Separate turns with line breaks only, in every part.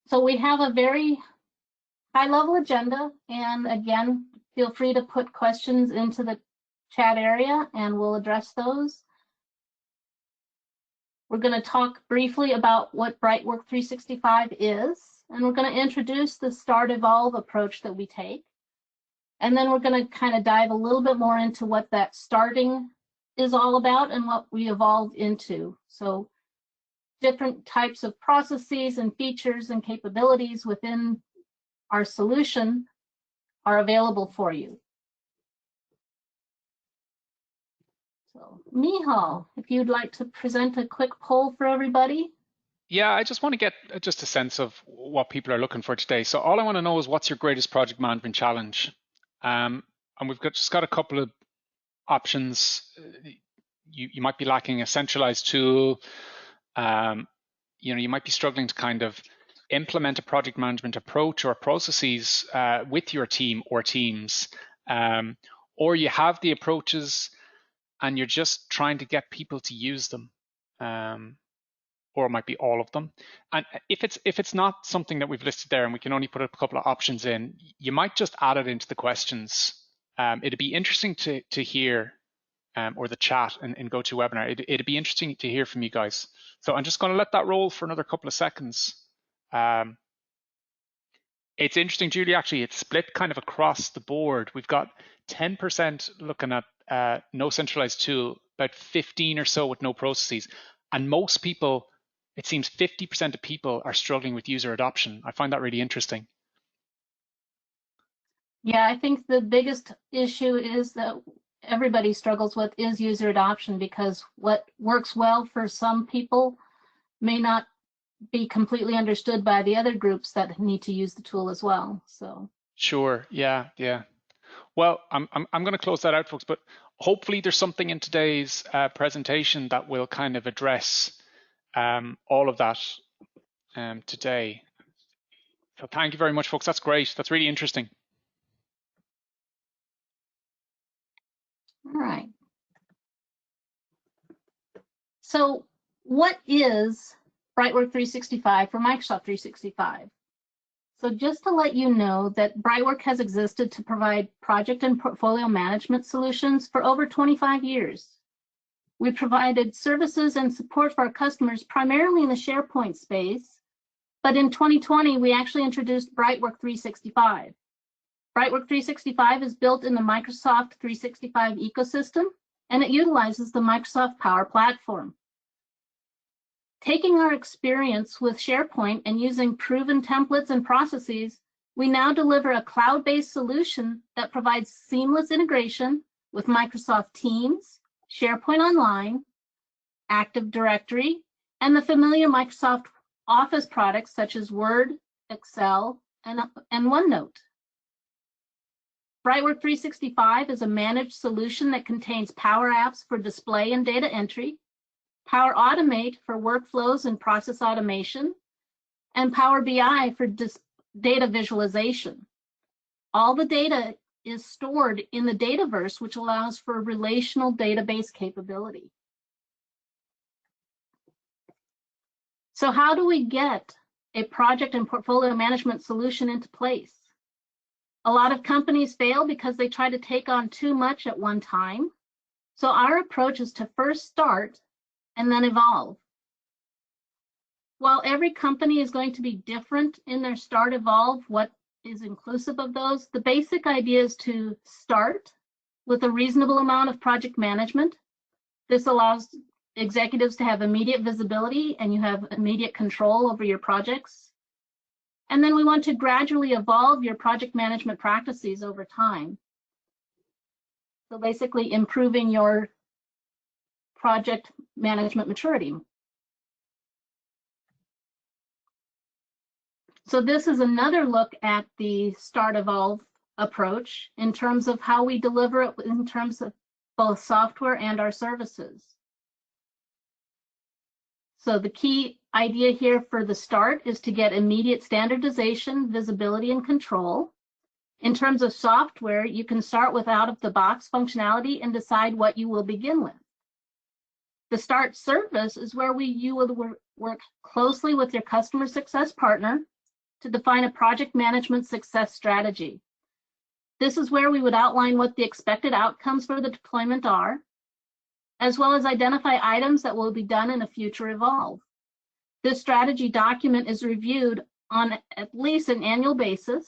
So we have a very high-level agenda, and again, feel free to put questions into the chat area and we'll address those. We're going to talk briefly about what BrightWork 365 is, and we're going to introduce the Start Evolve approach that we take. And then we're going to kind of dive a little bit more into what that starting is all about and what we evolved into. So different types of processes and features and capabilities within our solution are available for you. So Mihal, if you'd like to present a quick poll for everybody.
Yeah, I just want to get just a sense of what people are looking for today. So all I want to know is what's your greatest project management challenge? And we've just got a couple of options. You might be lacking a centralized tool. You might be struggling to kind of implement a project management approach or processes with your team or teams, or you have the approaches and you're just trying to get people to use them, or it might be all of them. And if it's not something that we've listed there and we can only put a couple of options in, you might just add it into the questions. It'd be interesting to hear, or the chat in GoToWebinar. It'd be interesting to hear from you guys. So I'm just going to let that roll for another couple of seconds. It's interesting, Julie, actually, it's split kind of across the board. We've got 10% looking at no centralized tool, about 15 or so with no processes. And most people, it seems 50% of people are struggling with user adoption. I find that really interesting.
Yeah, I think the biggest issue is that everybody struggles with is user adoption, because what works well for some people may not be completely understood by the other groups that need to use the tool as well. So
sure, yeah. Well, I'm going to close that out, folks, but hopefully there's something in today's presentation that will kind of address all of that today. So thank you very much, folks. That's great. That's really interesting.
all right. So what is BrightWork 365 for Microsoft 365? So just to let you know that BrightWork has existed to provide project and portfolio management solutions for over 25 years. We provided services and support for our customers primarily in the SharePoint space, but in 2020, we actually introduced BrightWork 365. BrightWork 365 is built in the Microsoft 365 ecosystem, and it utilizes the Microsoft Power Platform. Taking our experience with SharePoint and using proven templates and processes, we now deliver a cloud-based solution that provides seamless integration with Microsoft Teams, SharePoint Online, Active Directory, and the familiar Microsoft Office products such as Word, Excel, and OneNote. BrightWork 365 is a managed solution that contains Power Apps for display and data entry, Power Automate for workflows and process automation, and Power BI for data visualization. All the data is stored in the Dataverse, which allows for relational database capability. So how do we get a project and portfolio management solution into place? A lot of companies fail because they try to take on too much at one time. So our approach is to first start and then evolve. While every company is going to be different in their start evolve, what is inclusive of those, the basic idea is to start with a reasonable amount of project management. This allows executives to have immediate visibility and you have immediate control over your projects. And then we want to gradually evolve your project management practices over time. So basically improving your project management maturity. So this is another look at the Start Evolve approach in terms of how we deliver it in terms of both software and our services. So the key idea here for the start is to get immediate standardization, visibility, and control. In terms of software, you can start with out-of-the-box functionality and decide what you will begin with. The start service is where you will work closely with your customer success partner to define a project management success strategy. This is where we would outline what the expected outcomes for the deployment are, as well as identify items that will be done in a future evolve. This strategy document is reviewed on at least an annual basis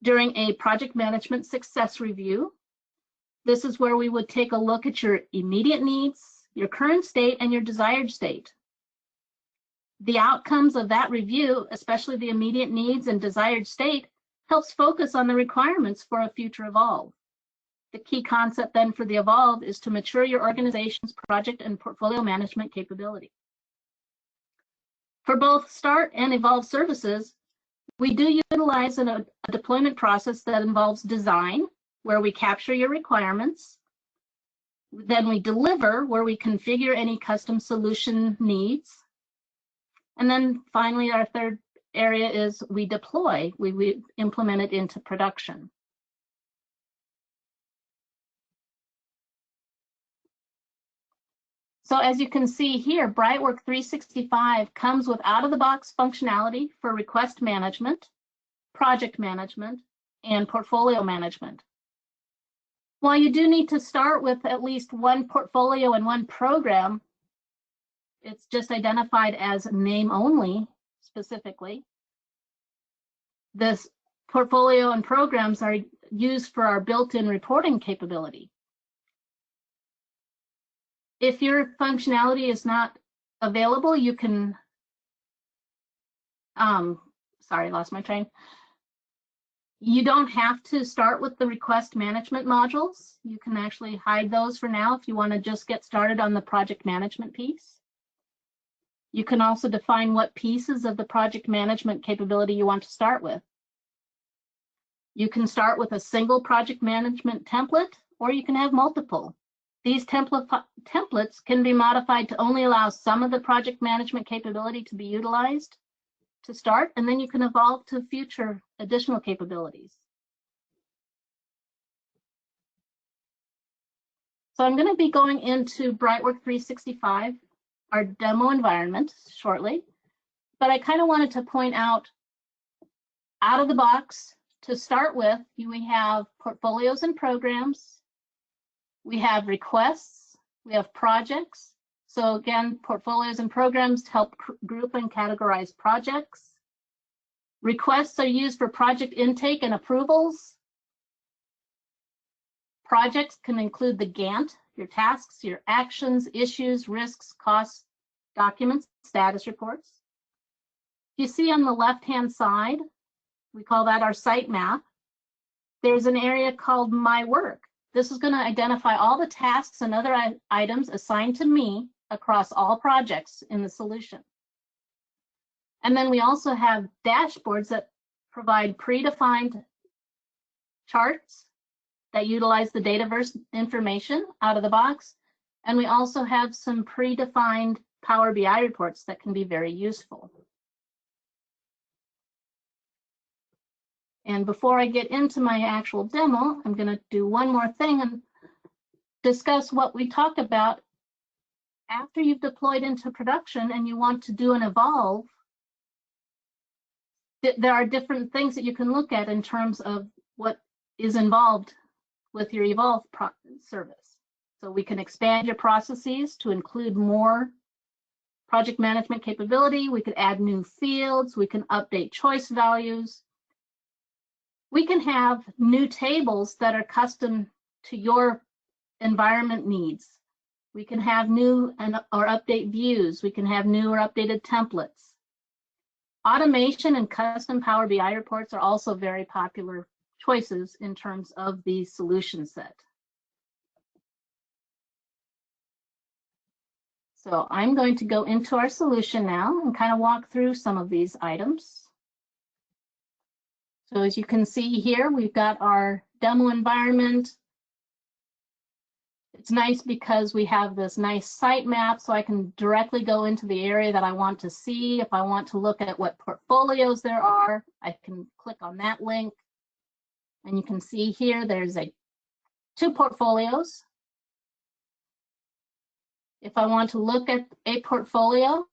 during a project management success review. This is where we would take a look at your immediate needs, your current state, and your desired state. The outcomes of that review, especially the immediate needs and desired state, helps focus on the requirements for a future evolve. The key concept then for the evolve is to mature your organization's project and portfolio management capability. For both start and evolve services, we do utilize a deployment process that involves design, where we capture your requirements. Then we deliver, where we configure any custom solution needs. And then finally, our third area is we deploy, we implement it into production. So as you can see here, BrightWork 365 comes with out-of-the-box functionality for request management, project management, and portfolio management. While you do need to start with at least one portfolio and one program, it's just identified as name only specifically. This portfolio and programs are used for our built-in reporting capability. If your functionality is not available, you can, sorry, lost my train. You don't have to start with the request management modules. You can actually hide those for now if you want to just get started on the project management piece. You can also define what pieces of the project management capability you want to start with. You can start with a single project management template, or you can have multiple. These templates can be modified to only allow some of the project management capability to be utilized to start, and then you can evolve to future additional capabilities. So I'm going to be going into BrightWork 365, our demo environment, shortly, but I kind of wanted to point out of the box, to start with, we have portfolios and programs. We have requests, we have projects. So again, portfolios and programs help group and categorize projects. Requests are used for project intake and approvals. Projects can include the Gantt, your tasks, your actions, issues, risks, costs, documents, status reports. You see on the left-hand side, we call that our site map. There's an area called My Work. This is going to identify all the tasks and other items assigned to me across all projects in the solution. And then we also have dashboards that provide predefined charts that utilize the Dataverse information out of the box. And we also have some predefined Power BI reports that can be very useful. And before I get into my actual demo, I'm going to do one more thing and discuss what we talked about. After you've deployed into production and you want to do an evolve, there are different things that you can look at in terms of what is involved with your evolve service. So we can expand your processes to include more project management capability. We could add new fields. We can update choice values. We can have new tables that are custom to your environment needs. We can have new or update views. We can have new or updated templates. Automation and custom Power BI reports are also very popular choices in terms of the solution set. So I'm going to go into our solution now and kind of walk through some of these items. So as you can see here, we've got our demo environment. It's nice because we have this nice site map, so I can directly go into the area that I want to see. If I want to look at what portfolios there are, I can click on that link. And you can see here, there's two portfolios. If I want to look at a portfolio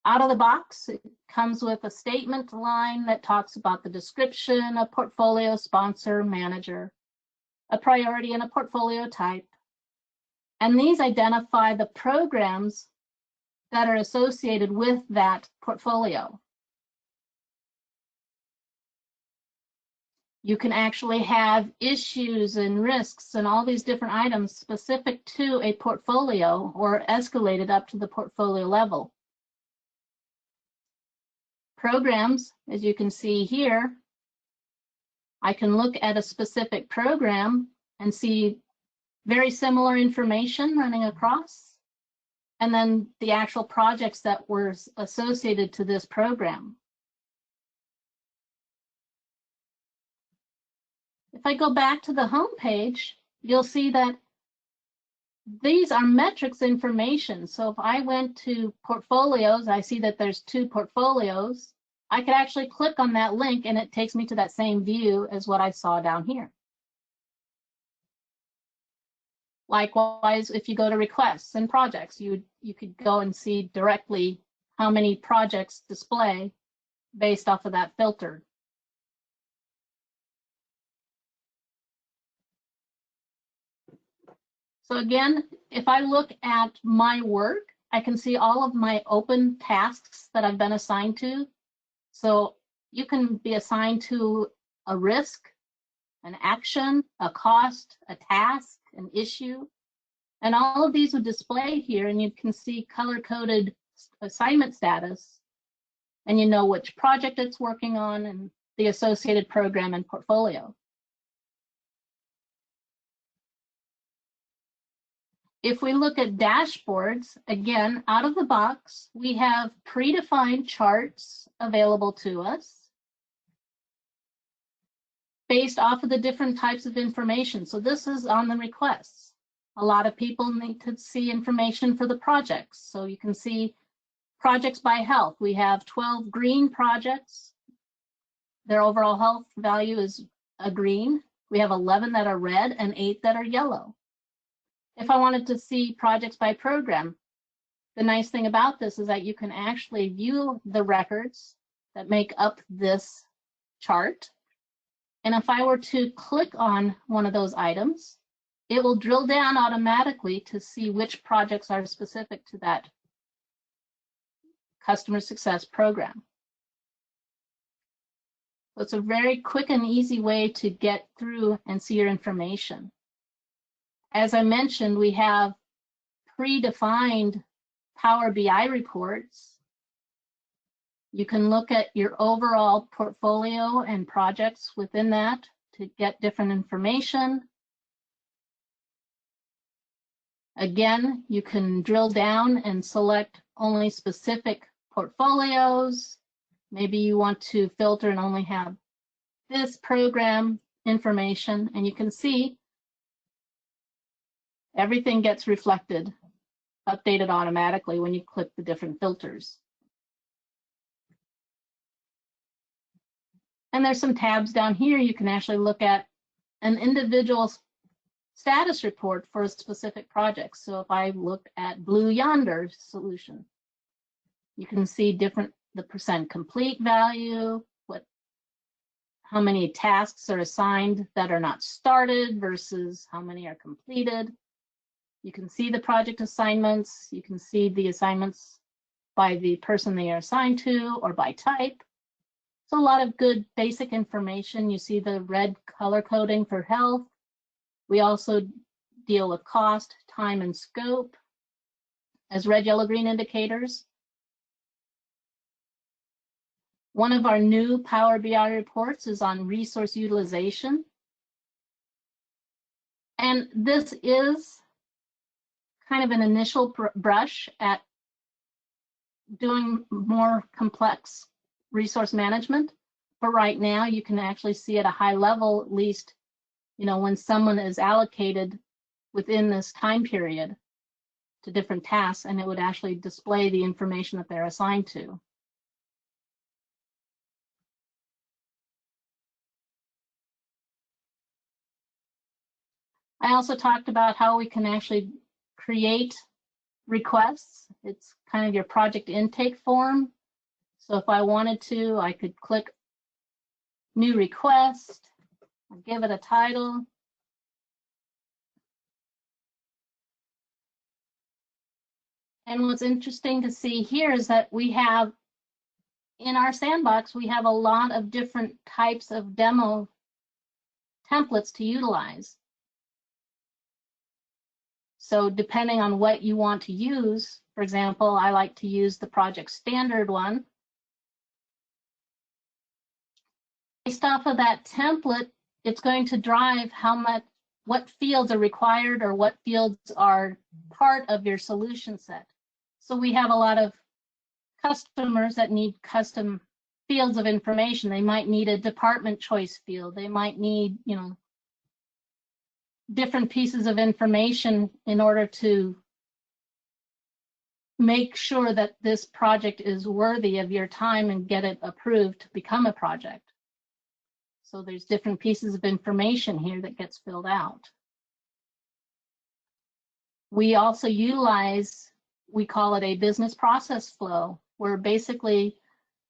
out of the box, it comes with a statement line that talks about the description, a portfolio, sponsor, manager, a priority, and a portfolio type. And these identify the programs that are associated with that portfolio. You can actually have issues and risks and all these different items specific to a portfolio or escalated up to the portfolio level. Programs, as you can see here, I can look at a specific program and see very similar information running across, and then the actual projects that were associated to this program. If I go back to the home page, you'll see that these are metrics information. So if I went to portfolios, I see that there's 2 portfolios. I could actually click on that link and it takes me to that same view as what I saw down here. Likewise, if you go to requests and projects, you could go and see directly how many projects display based off of that filter. So again, if I look at my work, I can see all of my open tasks that I've been assigned to. So you can be assigned to a risk, an action, a cost, a task, an issue, and all of these would display here, and you can see color-coded assignment status, and you know which project it's working on and the associated program and portfolio. If we look at dashboards, again, out of the box, we have predefined charts available to us based off of the different types of information. So this is on the requests. A lot of people need to see information for the projects. So you can see projects by health. We have 12 green projects. Their overall health value is a green. We have 11 that are red and 8 that are yellow. If I wanted to see projects by program, the nice thing about this is that you can actually view the records that make up this chart. And if I were to click on one of those items, it will drill down automatically to see which projects are specific to that customer success program. So it's a very quick and easy way to get through and see your information. As I mentioned, we have predefined Power BI reports. You can look at your overall portfolio and projects within that to get different information. Again, you can drill down and select only specific portfolios. Maybe you want to filter and only have this program information, and you can see everything gets reflected, updated automatically when you click the different filters. And there's some tabs down here. You can actually look at an individual status report for a specific project. So if I look at Blue Yonder solution, you can see the percent complete value, how many tasks are assigned that are not started versus how many are completed. You can see the project assignments. You can see the assignments by the person they are assigned to or by type. So a lot of good basic information. You see the red color coding for health. We also deal with cost, time, and scope as red, yellow, green indicators. One of our new Power BI reports is on resource utilization. And this is kind of an initial brush at doing more complex resource management. But right now, you can actually see at a high level, at least, when someone is allocated within this time period to different tasks, and it would actually display the information that they're assigned to. I also talked about how we can actually create requests. It's kind of your project intake form. So if I wanted to, I could click New Request, I'll give it a title. And what's interesting to see here is that we have, in our sandbox, we have a lot of different types of demo templates to utilize. So depending on what you want to use, for example, I like to use the project standard one. Based off of that template, it's going to drive what fields are required or what fields are part of your solution set. So we have a lot of customers that need custom fields of information. They might need a department choice field. They might need, different pieces of information in order to make sure that this project is worthy of your time and get it approved to become a project. So there's different pieces of information here that gets filled out. We also utilize, we call it a business process flow, where basically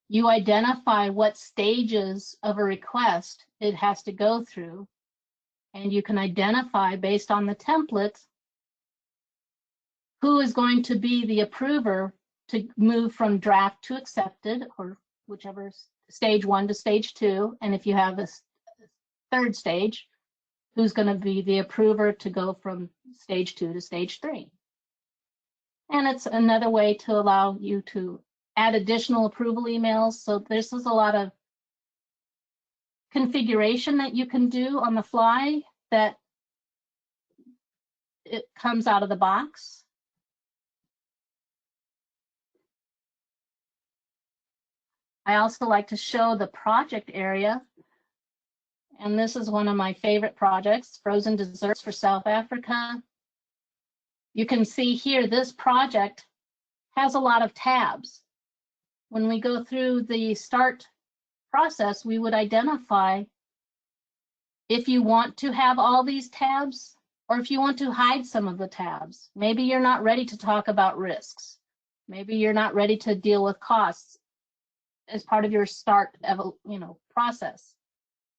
you identify what stages of a request it has to go through, and you can identify based on the template who is going to be the approver to move from draft to accepted, or whichever stage 1 to stage 2. And if you have a third stage, who's going to be the approver to go from stage 2 to stage 3. And it's another way to allow you to add additional approval emails. So this is a lot of configuration that you can do on the fly that it comes out of the box. I also like to show the project area. And this is one of my favorite projects, frozen desserts for South Africa. You can see here, this project has a lot of tabs. When we go through the start process, we would identify if you want to have all these tabs or if you want to hide some of the tabs. Maybe you're not ready to talk about risks. Maybe you're not ready to deal with costs as part of your start process.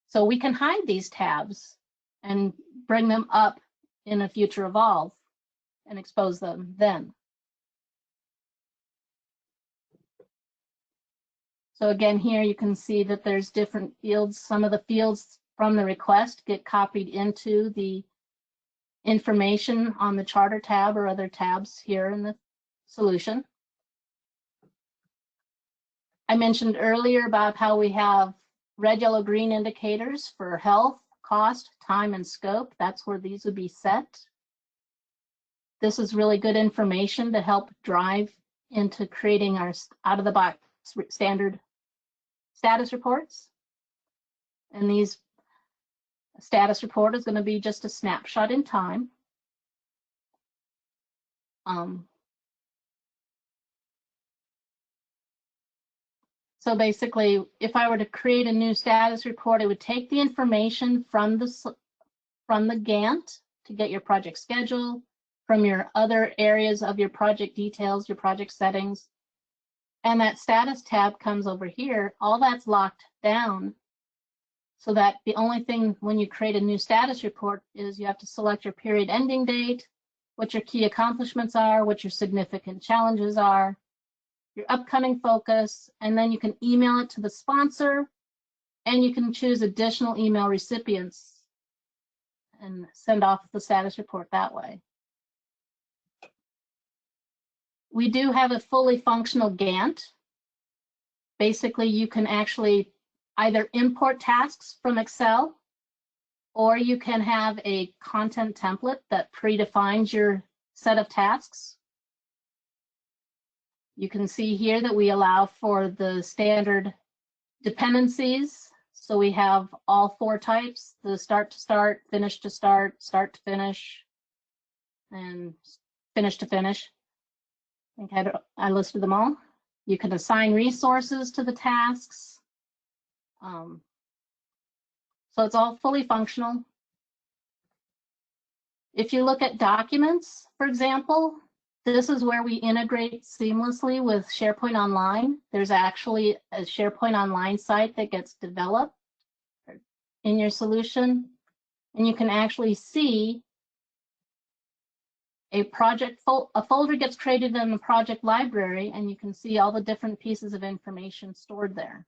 So we can hide these tabs and bring them up in a future evolve and expose them then. So again, here you can see that there's different fields. Some of the fields from the request get copied into the information on the charter tab or other tabs here in the solution. I mentioned earlier about how we have red, yellow, green indicators for health, cost, time, and scope. That's where these would be set. This is really good information to help drive into creating our out-of-the-box standard status reports. And these status report is going to be just a snapshot in time. So basically, if I were to create a new status report, it would take the information from the Gantt to get your project schedule, from your other areas of your project details, your project settings, and that status tab comes over here. All that's locked down so that the only thing when you create a new status report is you have to select your period ending date, what your key accomplishments are, what your significant challenges are, your upcoming focus, and then you can email it to the sponsor, and you can choose additional email recipients and send off the status report that way. We do have a fully functional Gantt. Basically, you can actually either import tasks from Excel, or you can have a content template that predefines your set of tasks. You can see here that we allow for the standard dependencies. So we have all 4 types, the start to start, finish to start, start to finish, and finish to finish. I think I listed them all. You can assign resources to the tasks. So it's all fully functional. If you look at documents, for example, This is where we integrate seamlessly with SharePoint Online. There's actually a SharePoint Online site that gets developed in your solution, and you can actually see a folder gets created in the project library, and you can see all the different pieces of information stored there.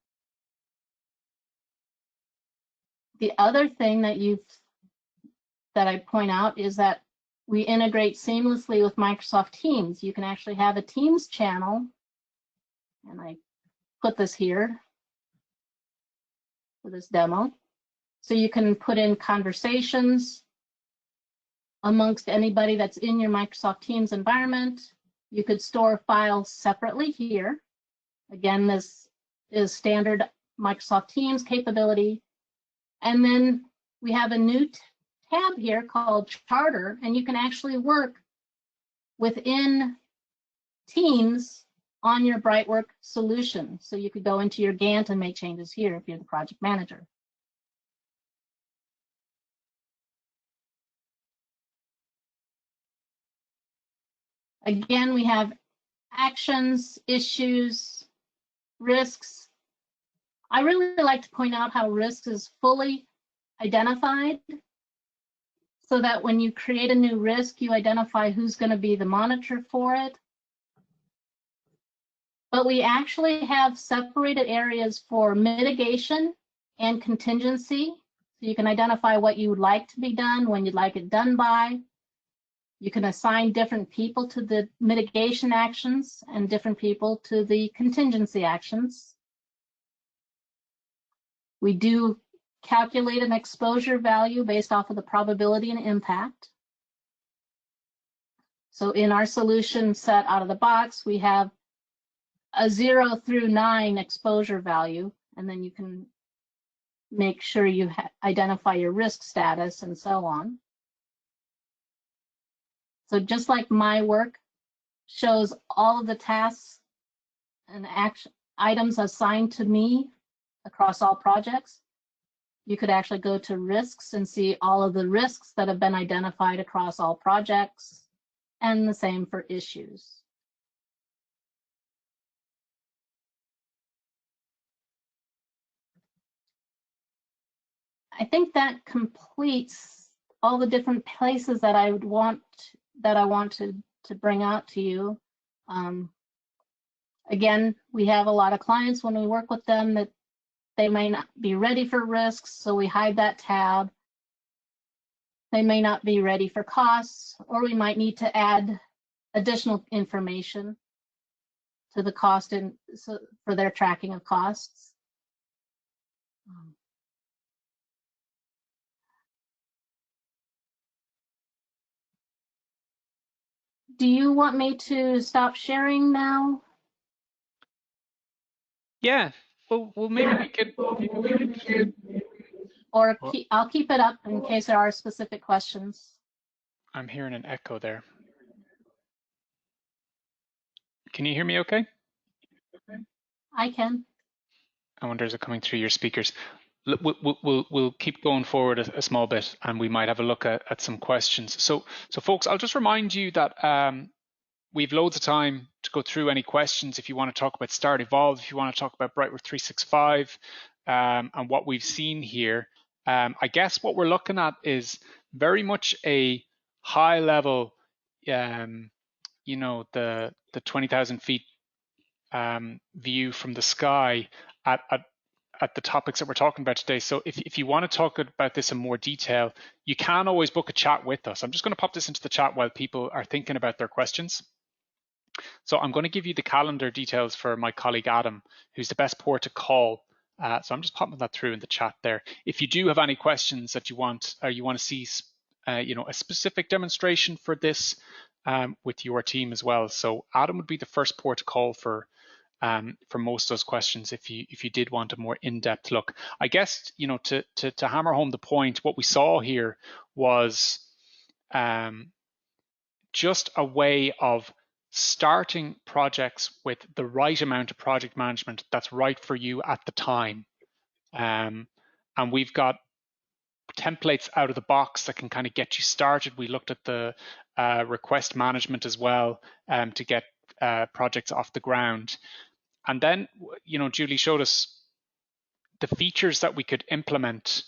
The other thing that I point out is that we integrate seamlessly with Microsoft Teams. You can actually have a Teams channel, and I put this here for this demo. So you can put in conversations amongst anybody that's in your Microsoft Teams environment. You could store files separately here. Again, this is standard Microsoft Teams capability. And then we have a new tab here called Charter, and you can actually work within Teams on your BrightWork solution. So you could go into your Gantt and make changes here if you're the project manager. Again, we have actions, issues, risks. I really like to point out how risk is fully identified so that when you create a new risk, you identify who's going to be the monitor for it. But we actually have separated areas for mitigation and contingency. So you can identify what you would like to be done, when you'd like it done by. You can assign different people to the mitigation actions and different people to the contingency actions. We do calculate an exposure value based off of the probability and impact. So in our solution set out of the box, we have a 0 through 9 exposure value, and then you can make sure you identify your risk status and so on. So just like my work shows all of the tasks and action items assigned to me across all projects, you could actually go to risks and see all of the risks that have been identified across all projects, and the same for issues. I think that completes all the different places that I want to bring out to you. Again, we have a lot of clients when we work with them that they may not be ready for risks, so we hide that tab. They may not be ready for costs, or we might need to add additional information to the cost for their tracking of costs. Do you want me to stop sharing now?
Yeah, well maybe we could.
Or I'll keep it up in case there are specific questions.
I'm hearing an echo there. Can you hear me okay?
I can.
I wonder, is it coming through your speakers? We'll keep going forward a small bit, and we might have a look at some questions. So folks, I'll just remind you that we've loads of time to go through any questions. If you want to talk about Start Evolve, if you want to talk about BrightWork 365 and what we've seen here, I guess what we're looking at is very much a high level, you know, the 20,000 feet view from the sky at the topics that we're talking about today. So if you want to talk about this in more detail, you can always book a chat with us. I'm just going to pop this into the chat while people are thinking about their questions. So I'm going to give you the calendar details for my colleague Adam, who's the best port to call. So I'm just popping that through in the chat there. If you do have any questions that you want, or you want to see you know, a specific demonstration for this with your team as well. So Adam would be the first port to call for most of those questions if you did want a more in-depth look. I guess, you know, to hammer home the point, what we saw here was just a way of starting projects with the right amount of project management that's right for you at the time. And we've got templates out of the box that can kind of get you started. We looked at the request management as well, to get projects off the ground. And then, Julie showed us the features that we could implement,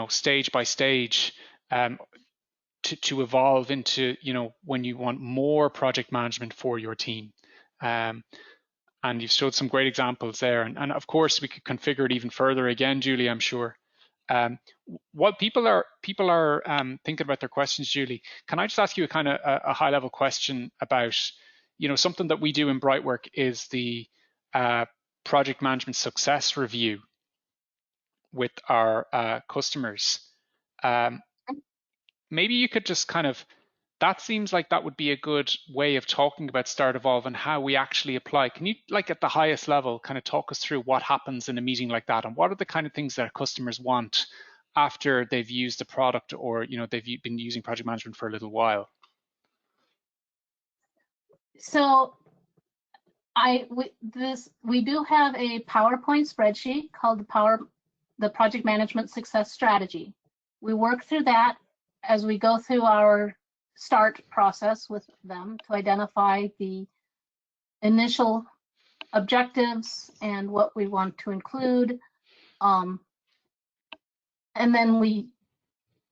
stage by stage, to evolve into, when you want more project management for your team. And you've showed some great examples there. And of course, we could configure it even further again, Julie, I'm sure. What people are thinking about their questions, Julie, can I just ask you a kind of a high level question about, something that we do in BrightWork is the project management success review with our customers. Maybe you could just that seems like that would be a good way of talking about Start Evolve and how we actually apply. Can you, at the highest level, kind of talk us through what happens in a meeting like that, and what are the kind of things that our customers want after they've used the product, or they've been using project management for a little while?
So we do have a PowerPoint spreadsheet called the Project Management Success Strategy. We work through that as we go through our start process with them to identify the initial objectives and what we want to include. And then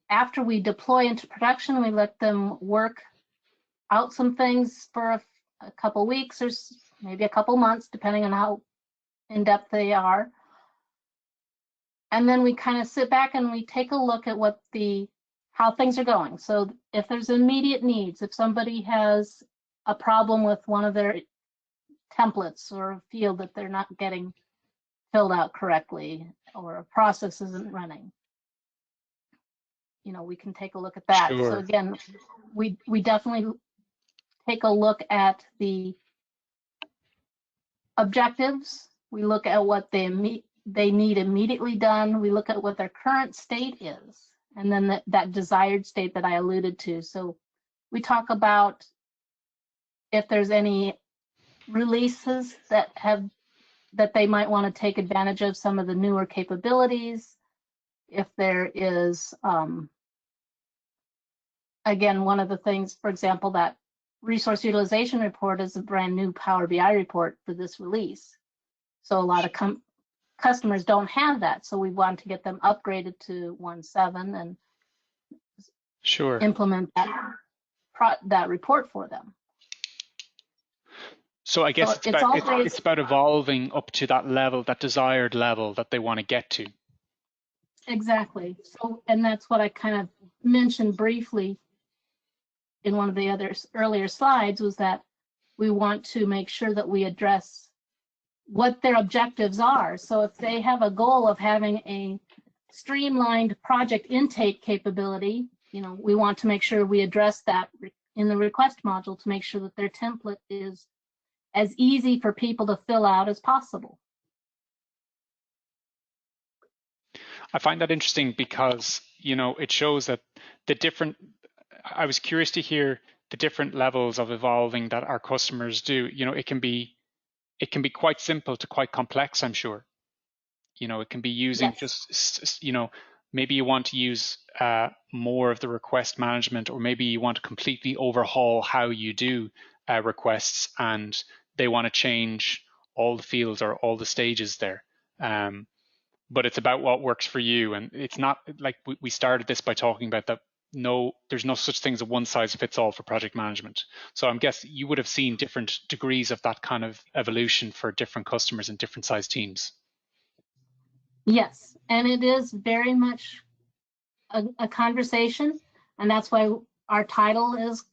after we deploy into production, we let them work out some things for a couple weeks or maybe a couple months, depending on how in depth they are. And then we kind of sit back and we take a look at how things are going. So if there's immediate needs, if somebody has a problem with one of their templates or a field that they're not getting filled out correctly, or a process isn't running, we can take a look at that.
Sure.
So again, we definitely take a look at the objectives. We look at what they need immediately done. We look at what their current state is, and then that desired state that I alluded to. So we talk about if there's any releases that they might want to take advantage of some of the newer capabilities. If there is, again, one of the things, for example, that resource utilization report is a brand new Power BI report for this release. So a lot of customers don't have that, so we want to get them upgraded to 1.7 and
sure
implement that report for them.
So I guess it's about evolving up to that level, that desired level that they want to get to.
Exactly. So, and that's what I kind of mentioned briefly in one of the earlier slides, was that we want to make sure that we address what their objectives are. So if they have a goal of having a streamlined project intake capability, we want to make sure we address that in the request module to make sure that their template is as easy for people to fill out as possible.
I find that interesting because, it shows that I was curious to hear the different levels of evolving that our customers do. It can be quite simple to quite complex, I'm sure. It can be using just, maybe you want to use more of the request management, or maybe you want to completely overhaul how you do requests, and they want to change all the fields or all the stages there. But it's about what works for you. And it's not like we started this by talking about that. No, there's no such thing as a one size fits all for project management. So I'm guessing you would have seen different degrees of that kind of evolution for different customers and different size teams.
Yes, and it is very much a conversation, and that's why our title is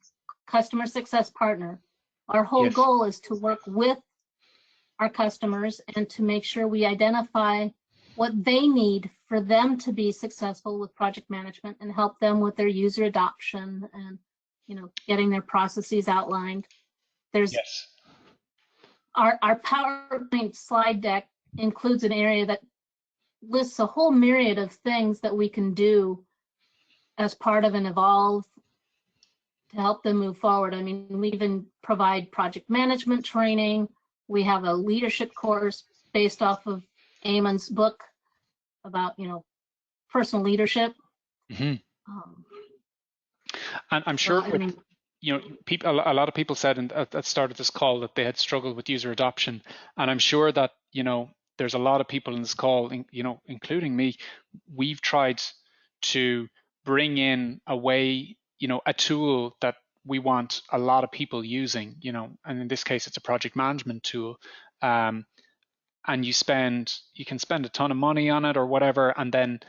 Customer Success Partner. Our whole goal is to work with our customers and to make sure we identify what they need for them to be successful with project management, and help them with their user adoption and getting their processes outlined. There's our PowerPoint slide deck includes an area that lists a whole myriad of things that we can do as part of an Evolve to help them move forward. I mean, we even provide project management training. We have a leadership course based off of Eamon's book about, personal leadership.
Mm-hmm. And I'm
So,
sure
I
with,
mean,
people, a lot of people said at the start of this call that they had struggled with user adoption, and I'm sure that there's a lot of people in this call, including me. We've tried to bring in a way, a tool that we want a lot of people using, and in this case, it's a project management tool. And you can spend a ton of money on it or whatever, and then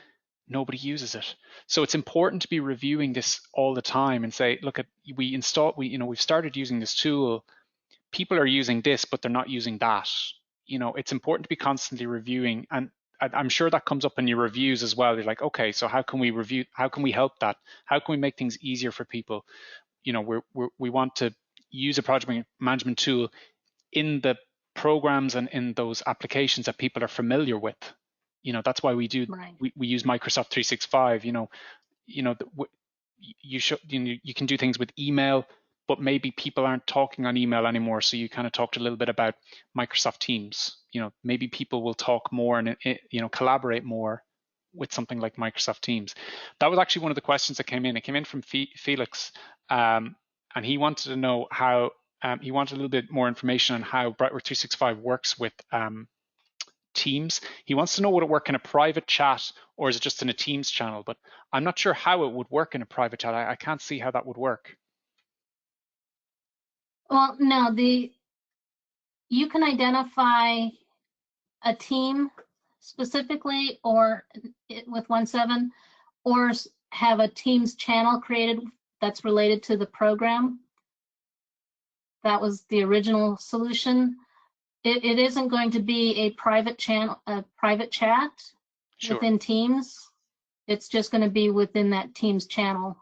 nobody uses it. So it's important to be reviewing this all the time and say, look, we've started using this tool. People are using this, but they're not using that. It's important to be constantly reviewing, and I'm sure that comes up in your reviews as well. You're like, okay, so how can we review? How can we help that? How can we make things easier for people? We want to use a project management tool in the programs and in those applications that people are familiar with. That's why we use Microsoft 365. You can do things with email, but maybe people aren't talking on email anymore, so you kind of talked a little bit about Microsoft Teams. Maybe people will talk more and collaborate more with something like Microsoft Teams. That was actually one of the questions that came in. It came in from Felix, and he wanted to know how he wanted a little bit more information on how BrightWork 365 works with Teams. He wants to know, would it work in a private chat or is it just in a Teams channel? But I'm not sure how it would work in a private chat. I can't see how that would work.
well, no, you can identify a team specifically or with 1.7, or have a Teams channel created that's related to the program. That was the original solution. It isn't going to be a private channel, a private chat within Teams. It's just going to be within that Teams channel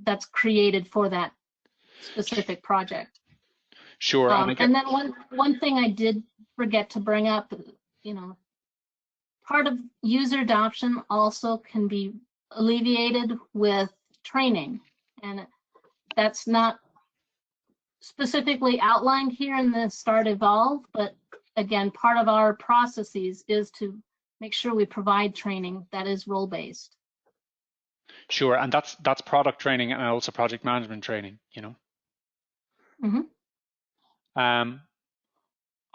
that's created for that specific project.
Sure.
And then one thing I did forget to bring up, part of user adoption also can be alleviated with training, and that's not specifically outlined here in the Start Evolve, but again, part of our processes is to make sure we provide training that is role-based.
Sure, and that's product training and also project management training,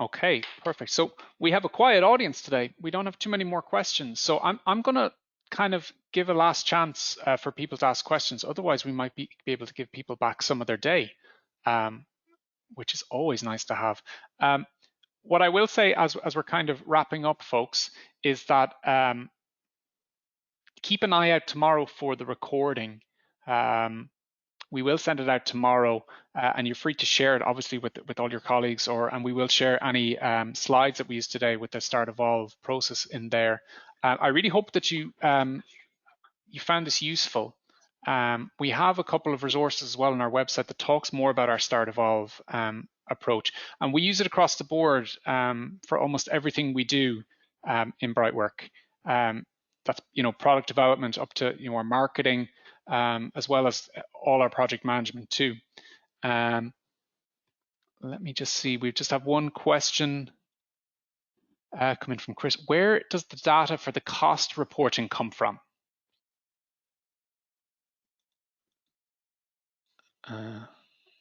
Okay, perfect. So we have a quiet audience today. We don't have too many more questions. So I'm going to kind of give a last chance for people to ask questions. Otherwise, we might be able to give people back some of their day, which is always nice to have. What I will say as we're kind of wrapping up, folks, is that keep an eye out tomorrow for the recording. We will send it out tomorrow, and you're free to share it, obviously, with all your colleagues, and we will share any slides that we used today with the Start Evolve process in there. I really hope that you found this useful. We have a couple of resources as well on our website that talks more about our Start Evolve approach, and we use it across the board for almost everything we do in BrightWork. That's product development up to our marketing, as well as all our project management too. Let me just see. We just have one question coming from Chris. Where does the data for the cost reporting come from?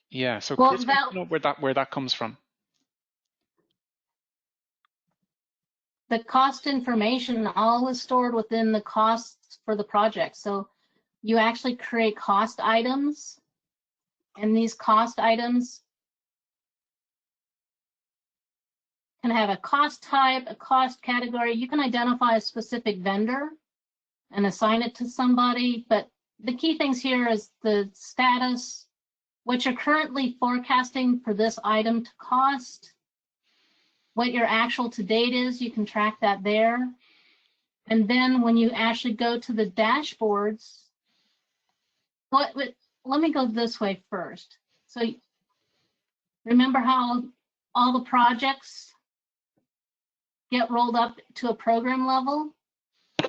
Yeah. So Chris, I don't know where that comes from.
The cost information always stored within the costs for the project. So you actually create cost items, and these cost items can have a cost type, a cost category. You can identify a specific vendor and assign it to somebody, but the key things here is the status, what you're currently forecasting for this item to cost, what your actual to date is, you can track that there. And then when you actually go to the dashboards, let me go this way first. So remember how all the projects get rolled up to a program level?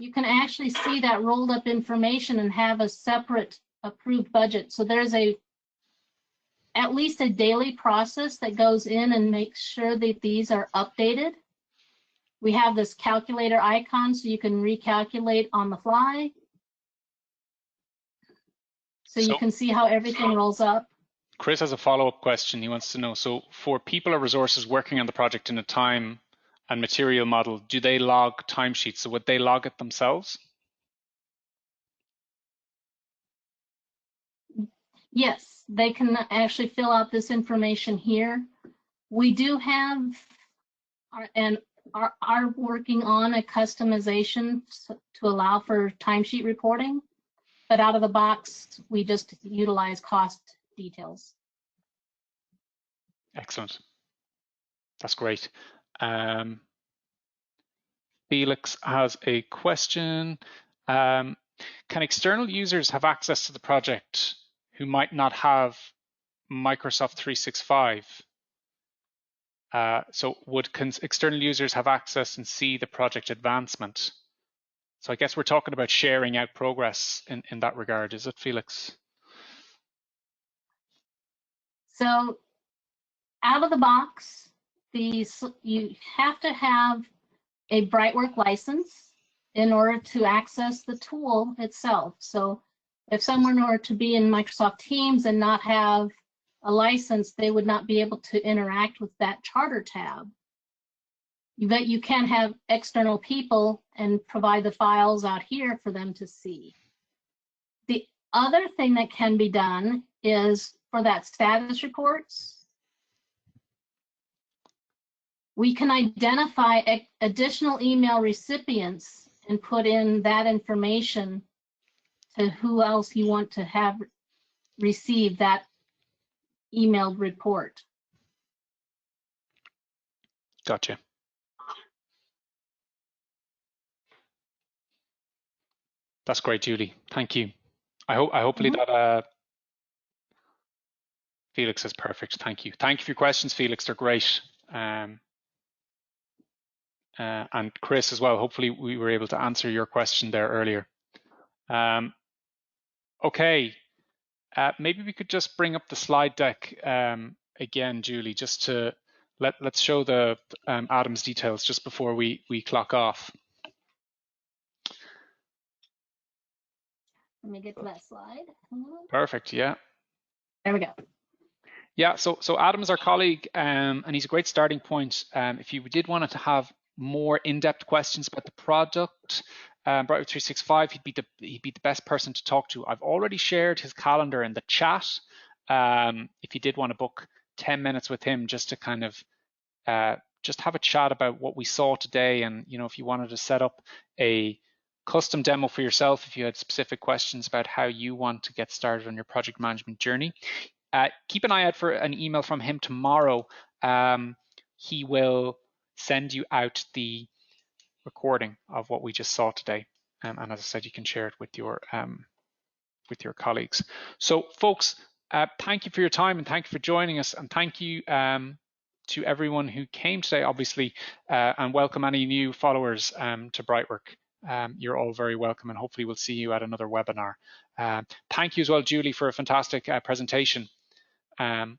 You can actually see that rolled up information and have a separate approved budget. So there's at least a daily process that goes in and makes sure that these are updated. We have this calculator icon so you can recalculate on the fly. So you can see how everything rolls up.
Chris has a follow-up question. He wants to know, so for people or resources working on the project in a time and material model, do they log timesheets? So would they log it themselves?
Yes, they can actually fill out this information here. We do have are working on a customization to allow for timesheet reporting, but out of the box, we just utilize cost details.
Excellent. That's great. Felix has a question. Can external users have access to the project who might not have Microsoft 365? So would external users have access and see the project advancement? So I guess we're talking about sharing out progress in that regard, is it, Felix?
So out of the box, you have to have a BrightWork license in order to access the tool itself. So if someone were to be in Microsoft Teams and not have a license, they would not be able to interact with that charter tab. But you can have external people and provide the files out here for them to see. The other thing that can be done is for that status reports, we can identify additional email recipients and put in that information to who else you want to have receive that emailed report.
Gotcha. That's great, Julie. Thank you. Hopefully that Felix is perfect. Thank you. Thank you for your questions, Felix. They're great. And Chris as well. Hopefully we were able to answer your question there earlier. Okay. Maybe we could just bring up the slide deck again, Julie, just to let's show the Adam's details just before we clock off.
Let me get to that slide.
Perfect. Yeah.
There we go.
Yeah. So Adam's our colleague, and he's a great starting point. If you did want to have more in-depth questions about the product, BrightWork 365, he'd be the best person to talk to. I've already shared his calendar in the chat. If you did want to book 10 minutes with him just to kind of just have a chat about what we saw today, and if you wanted to set up a custom demo for yourself, if you had specific questions about how you want to get started on your project management journey, keep an eye out for an email from him tomorrow. He will send you out the recording of what we just saw today, and as I said, you can share it with your colleagues. So folks, thank you for your time, and thank you for joining us, and thank you to everyone who came today, obviously, and welcome any new followers to BrightWork. You're all very welcome, and hopefully we'll see you at another webinar. Thank you as well, Julie, for a fantastic presentation, and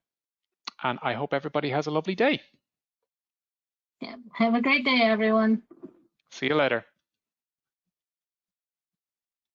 I hope everybody has a lovely day.
Yeah. Have a great day, everyone.
See you later.